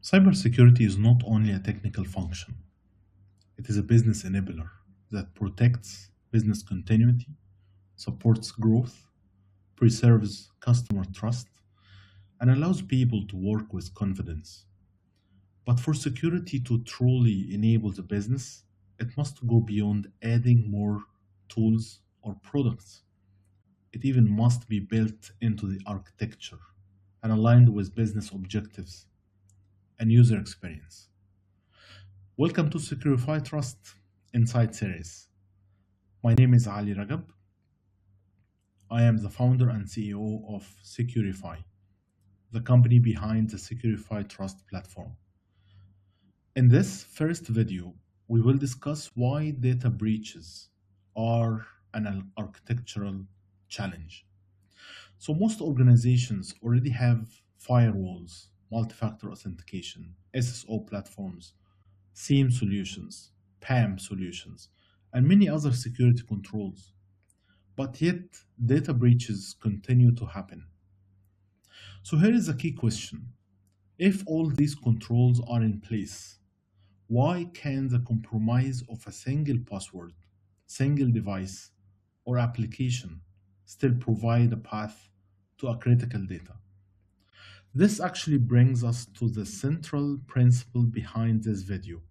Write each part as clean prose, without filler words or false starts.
Cybersecurity is not only a technical function, it is a business enabler that protects business continuity, supports growth, preserves customer trust, and allows people to work with confidence. But for security to truly enable the business, it must go beyond adding more tools or products. It even must be built into the architecture and aligned with business objectives and user experience. Welcome to Secureify Trust Insight Series. My name is Ali Ragab. I am the founder and CEO of Secureify, the company behind the Secureify Trust platform. In this first video, we will discuss why data breaches are an architectural challenge. So most organizations already have firewalls, multi-factor authentication, SSO platforms, SIEM solutions, PAM solutions, and many other security controls. But yet, data breaches continue to happen. So here is a key question. If all these controls are in place, why can the compromise of a single password, single device, or application still provide a path to a critical data? This actually brings us to the central principle behind this video.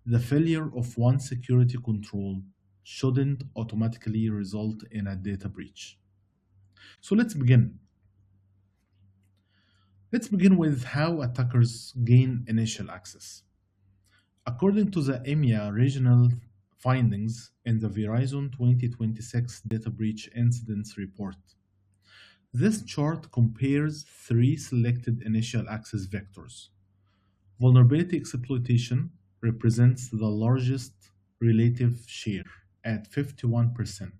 The failure of one security control shouldn't automatically result in a data breach. So let's begin. Let's begin with how attackers gain initial access. According to the EMEA regional findings in the Verizon 2026 Data Breach Incidents Report, this chart compares three selected initial access vectors. Vulnerability exploitation represents the largest relative share at 51%,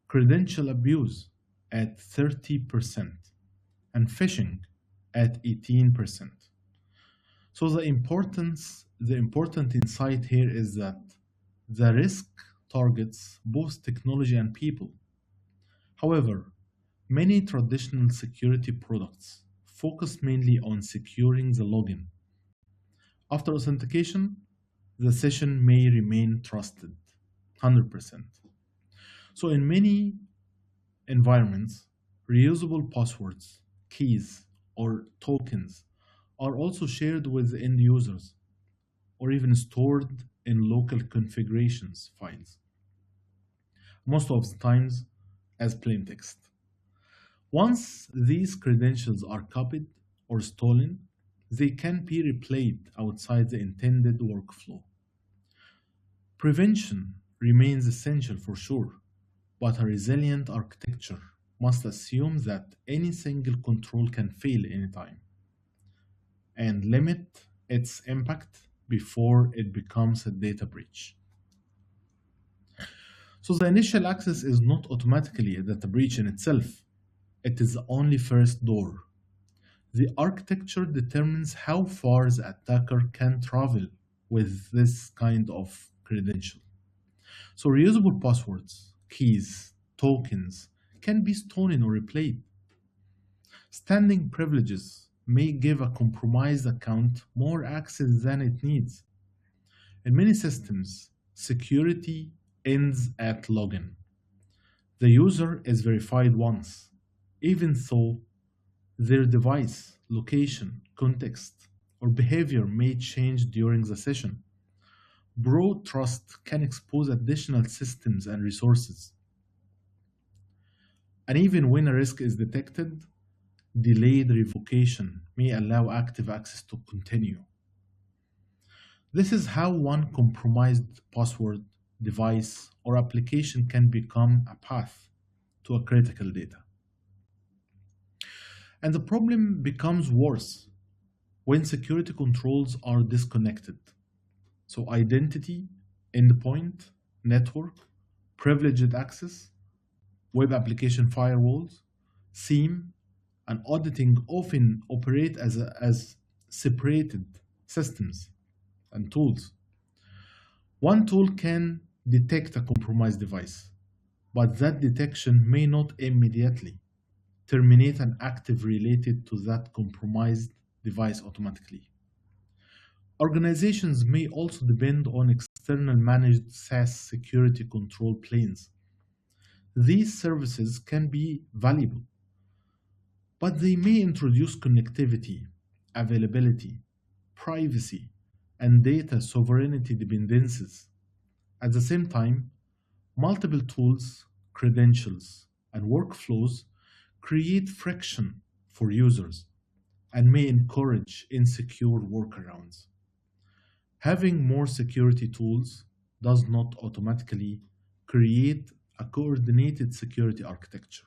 credential abuse at 30%, and phishing at 18%. So the important insight here is that the risk targets both technology and people. However, many traditional security products focus mainly on securing the login. After authentication, the session may remain trusted 100%. So in many environments, reusable passwords, keys, or tokens are also shared with end users or even stored in local configurations files, most of the times as plain text. Once these credentials are copied or stolen, they can be replayed outside the intended workflow. Prevention remains essential for sure, but a resilient architecture must assume that any single control can fail anytime and limit its impact before it becomes a data breach. So the initial access is not automatically a data breach in itself. It is the only first door. The architecture determines how far the attacker can travel with this kind of credential. So reusable passwords, keys, tokens can be stolen or replayed. Standing privileges may give a compromised account more access than it needs. In many systems, security ends at login. The user is verified once, even though their device, location, context, or behavior may change during the session. Broad trust can expose additional systems and resources. And even when a risk is detected, delayed revocation may allow active access to continue. This is how one compromised password, device, or application can become a path to a critical data. And the problem becomes worse when security controls are disconnected. So, identity, endpoint, network, privileged access, web application firewalls, SIEM, and auditing often operate as separated systems and tools. One tool can detect a compromised device, but that detection may not immediately terminate an active related to that compromised device automatically. Organizations may also depend on external managed SaaS security control planes. These services can be valuable, but they may introduce connectivity, availability, privacy, and data sovereignty dependencies. At the same time, multiple tools, credentials, and workflows create friction for users and may encourage insecure workarounds. Having more security tools does not automatically create a coordinated security architecture.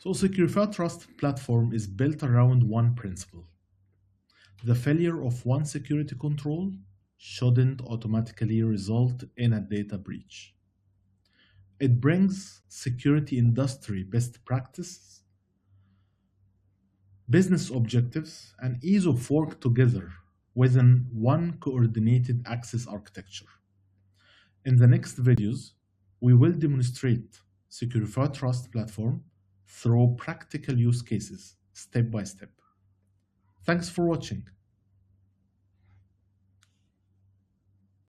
So, Secureify Trust platform is built around one principle. The failure of one security control shouldn't automatically result in a data breach. It brings security industry best practices, business objectives, and ease of work together within one coordinated access architecture. In the next videos, we will demonstrate Secureify Trust platform through practical use cases step by step. Thanks for watching.